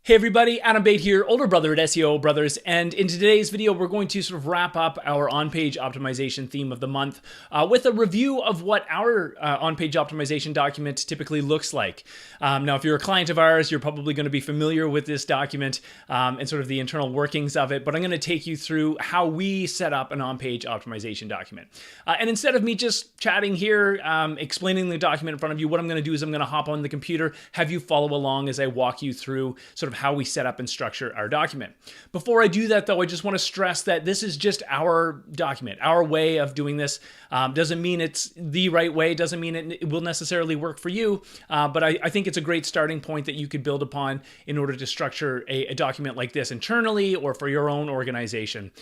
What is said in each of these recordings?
Hey everybody, Adam Bate here, older brother at SEO Brothers, and in today's video we're going to sort of wrap up our on-page optimization theme of the month with a review of what our on-page optimization document typically looks like. Now if you're a client of ours, you're probably going to be familiar with this document and sort of the internal workings of it, but I'm going to take you through how we set up an on-page optimization document. And instead of me just chatting here, explaining the document in front of you, what I'm going to do is I'm going to hop on the computer, have you follow along as I walk you through sort of how we set up and structure our document. Before I do that though, I just want to stress that this is just our document, our way of doing this. Doesn't mean it's the right way, doesn't mean it will necessarily work for you, but I think it's a great starting point that you could build upon in order to structure a document like this internally or for your own organization.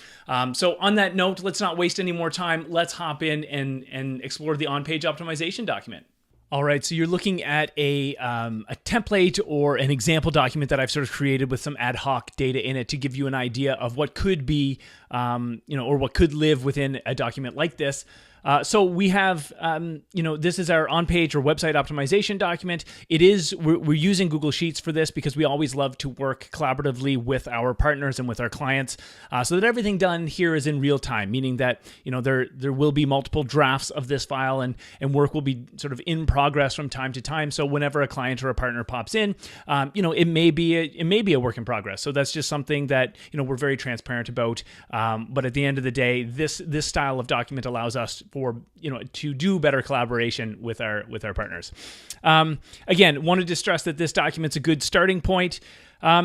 So on that note, let's not waste any more time. Let's hop in and explore the on-page optimization document. All right, so you're looking at a template or an example document that I've sort of created with some ad hoc data in it to give you an idea of what could be, or what could live within a document like this. So we have, this is our on-page or website optimization document. We're using Google Sheets for this because we always love to work collaboratively with our partners and with our clients, so that everything done here is in real time, meaning that, there will be multiple drafts of this file and work will be sort of in progress from time to time. So whenever a client or a partner pops in, it may be a work in progress. So that's just something that, we're very transparent about. But at the end of the day, this style of document allows us to do better collaboration with our partners. Again, wanted to stress that this document's a good starting point.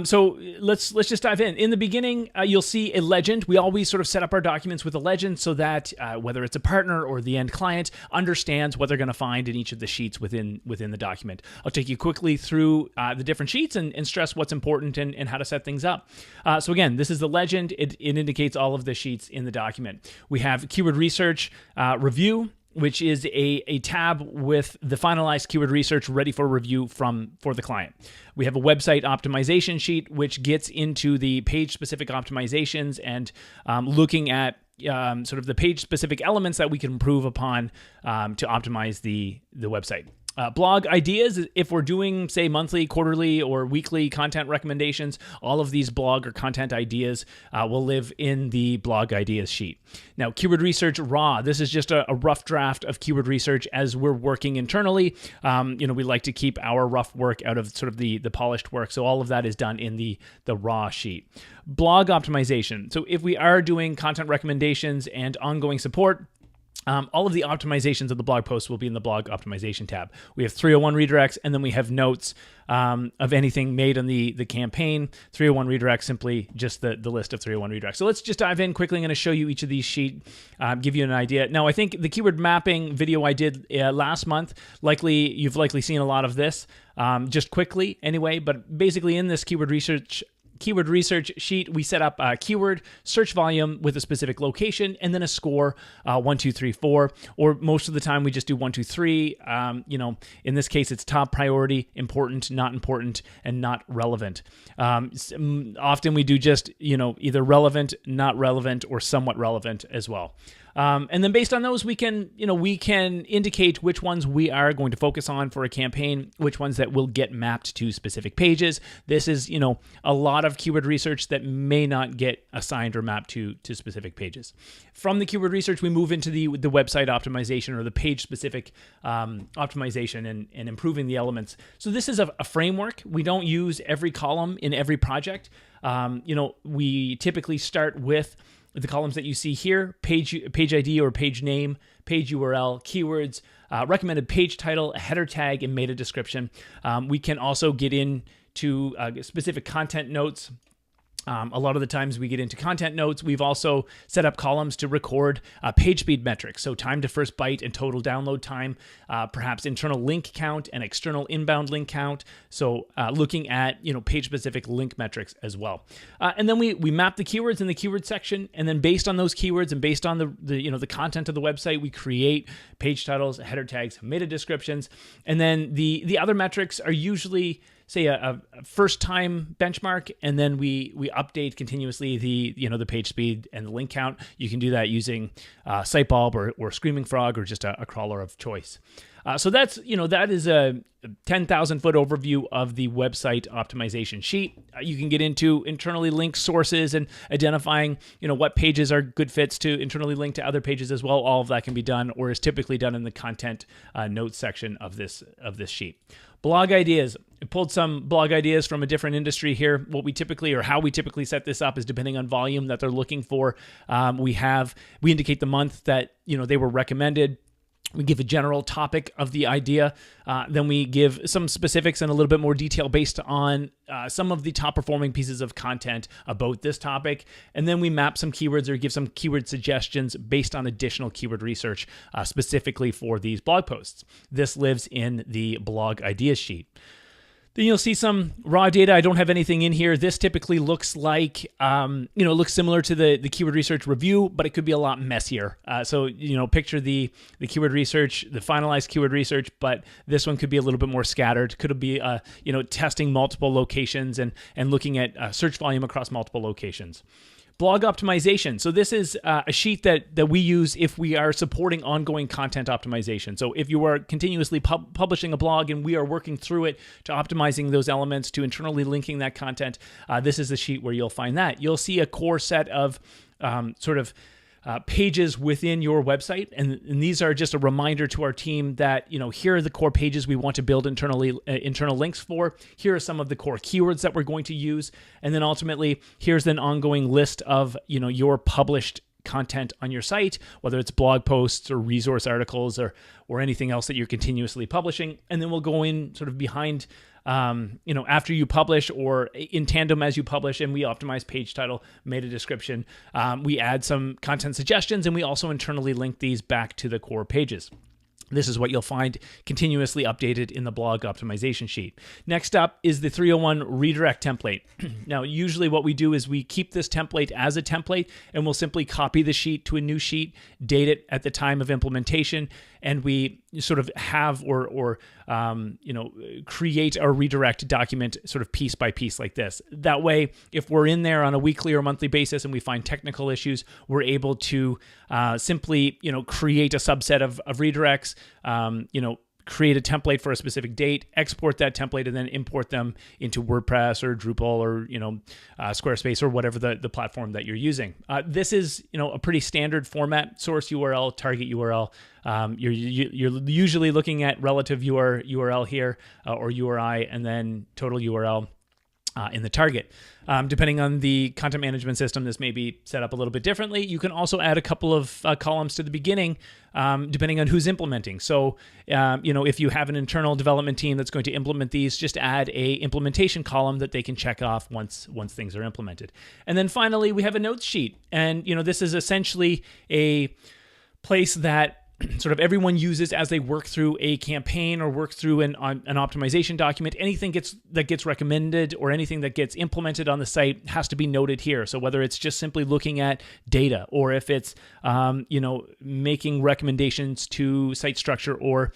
So let's just dive in. In the beginning, you'll see a legend. We always sort of set up our documents with a legend so that whether it's a partner or the end client understands what they're going to find in each of the sheets within the document. I'll take you quickly through the different sheets and stress what's important and how to set things up. So again, this is the legend. It indicates all of the sheets in the document. We have keyword research, review, which is a tab with the finalized keyword research ready for review for the client. We have a website optimization sheet, which gets into the page-specific optimizations and looking at sort of the page-specific elements that we can improve upon to optimize the website. Blog ideas, if we're doing, say, monthly, quarterly, or weekly content recommendations, all of these blog or content ideas will live in the blog ideas sheet. Now, keyword research raw, this is just a rough draft of keyword research as we're working internally. We like to keep our rough work out of sort of the polished work, so all of that is done in the raw sheet. Blog optimization, so if we are doing content recommendations and ongoing support, all of the optimizations of the blog post will be in the blog optimization tab. We have 301 redirects, and then we have notes of anything made on the campaign. 301 redirects, simply just the list of 301 redirects. So let's just dive in quickly. I'm going to show you each of these sheets, give you an idea. Now, I think the keyword mapping video I did last month, you've likely seen a lot of this, just quickly anyway, but basically in this keyword research sheet, we set up a keyword search volume with a specific location and then a score, 1, 2, 3, 4, or most of the time we just do 1, 2, 3. In this case, it's top priority, important, and not relevant. Often we do just, either relevant, not relevant, or somewhat relevant as well. And then based on those, we can indicate which ones we are going to focus on for a campaign, which ones that will get mapped to specific pages. This is, a lot of keyword research that may not get assigned or mapped to specific pages. From the keyword research, we move into the website optimization or the page-specific optimization and improving the elements. So this is a framework. We don't use every column in every project. We typically start with the columns that you see here: page ID or page name, page URL, keywords, recommended page title, a header tag, and meta description. We can also get into specific content notes. A lot of the times we get into content notes. We've also set up columns to record page speed metrics, so time to first byte and total download time, perhaps internal link count and external inbound link count. So looking at page-specific link metrics as well. And then we map the keywords in the keyword section, and then based on those keywords and based on the content of the website, we create page titles, header tags, meta descriptions, and then the other metrics are usually, say, a first time benchmark, and then we update continuously the page speed and the link count. You can do that using Sitebulb or Screaming Frog or just a crawler of choice. So that's, that is a 10,000 foot overview of the website optimization sheet. You can get into internally linked sources and identifying, what pages are good fits to internally link to other pages as well. All of that can be done, or is typically done in the content notes section of this sheet. Blog ideas. I pulled some blog ideas from a different industry here. What we typically, or how we typically set this up, is depending on volume that they're looking for. We indicate the month that they were recommended. We give a general topic of the idea. Then we give some specifics and a little bit more detail based on some of the top performing pieces of content about this topic. And then we map some keywords or give some keyword suggestions based on additional keyword research specifically for these blog posts. This lives in the blog ideas sheet. Then you'll see some raw data. I don't have anything in here. This typically looks like, looks similar to the keyword research review, but it could be a lot messier. So picture the keyword research, the finalized keyword research, but this one could be a little bit more scattered. Could be, testing multiple locations and looking at search volume across multiple locations. Blog optimization. So this is a sheet that we use if we are supporting ongoing content optimization. So if you are continuously publishing a blog and we are working through it to optimizing those elements, to internally linking that content, this is the sheet where you'll find that. You'll see a core set of pages within your website. And these are just a reminder to our team that, here are the core pages we want to build internal links for. Here are some of the core keywords that we're going to use. And then ultimately, here's an ongoing list of, your published content on your site, whether it's blog posts or resource articles or anything else that you're continuously publishing. And then we'll go in sort of behind after you publish or in tandem as you publish, and we optimize page title, meta description. We add some content suggestions, and we also internally link these back to the core pages. This is what you'll find continuously updated in the blog optimization sheet. Next up is the 301 redirect template. Now, usually what we do is we keep this template as a template, and we'll simply copy the sheet to a new sheet, date it at the time of implementation, and we sort of have or create a redirect document sort of piece by piece like this. That way, if we're in there on a weekly or monthly basis and we find technical issues, we're able to simply create a subset of redirects, create a template for a specific date, export that template, and then import them into WordPress or Drupal or Squarespace or whatever the platform that you're using. This is a pretty standard format: source URL, target URL. You're usually looking at relative URL here or URI, and then total URL in the target. Depending on the content management system, this may be set up a little bit differently. You can also add a couple of columns to the beginning, depending on who's implementing. So, if you have an internal development team that's going to implement these, just add a implementation column that they can check off once things are implemented. And then finally, we have a notes sheet. And, this is essentially a place that sort of everyone uses as they work through a campaign or work through an optimization document. Anything that gets recommended or anything that gets implemented on the site has to be noted here. So whether it's just simply looking at data, or if it's making recommendations to site structure or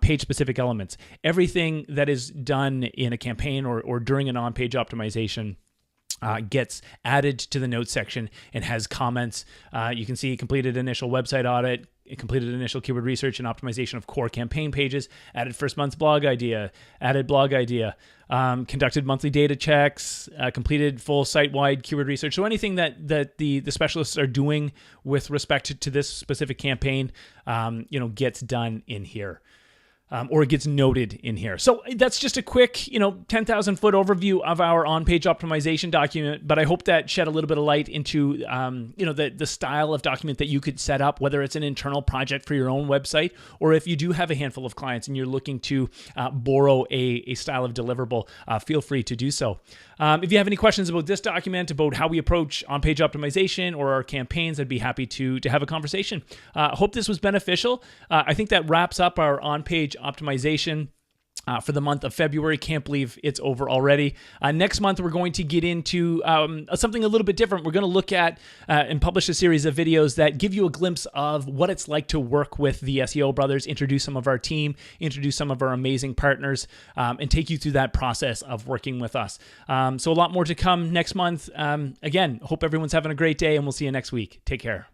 page-specific elements, everything that is done in a campaign or during an on-page optimization gets added to the notes section and has comments. You can see completed initial website audit, completed initial keyword research and optimization of core campaign pages, added first month's blog idea, added blog idea, conducted monthly data checks, completed full site-wide keyword research. So anything that the specialists are doing with respect to this specific campaign, gets done in here. Or it gets noted in here. So that's just a quick, 10,000 foot overview of our on-page optimization document. But I hope that shed a little bit of light into, the style of document that you could set up, whether it's an internal project for your own website, or if you do have a handful of clients and you're looking to borrow a style of deliverable, feel free to do so. If you have any questions about this document, about how we approach on-page optimization or our campaigns, I'd be happy to have a conversation. Hope this was beneficial. I think that wraps up our on-page optimization for the month of February. Can't believe it's over already. Next month, we're going to get into something a little bit different. We're going to look at and publish a series of videos that give you a glimpse of what it's like to work with the SEO brothers, introduce some of our team, introduce some of our amazing partners, and take you through that process of working with us. So a lot more to come next month. Again, hope everyone's having a great day, and we'll see you next week. Take care.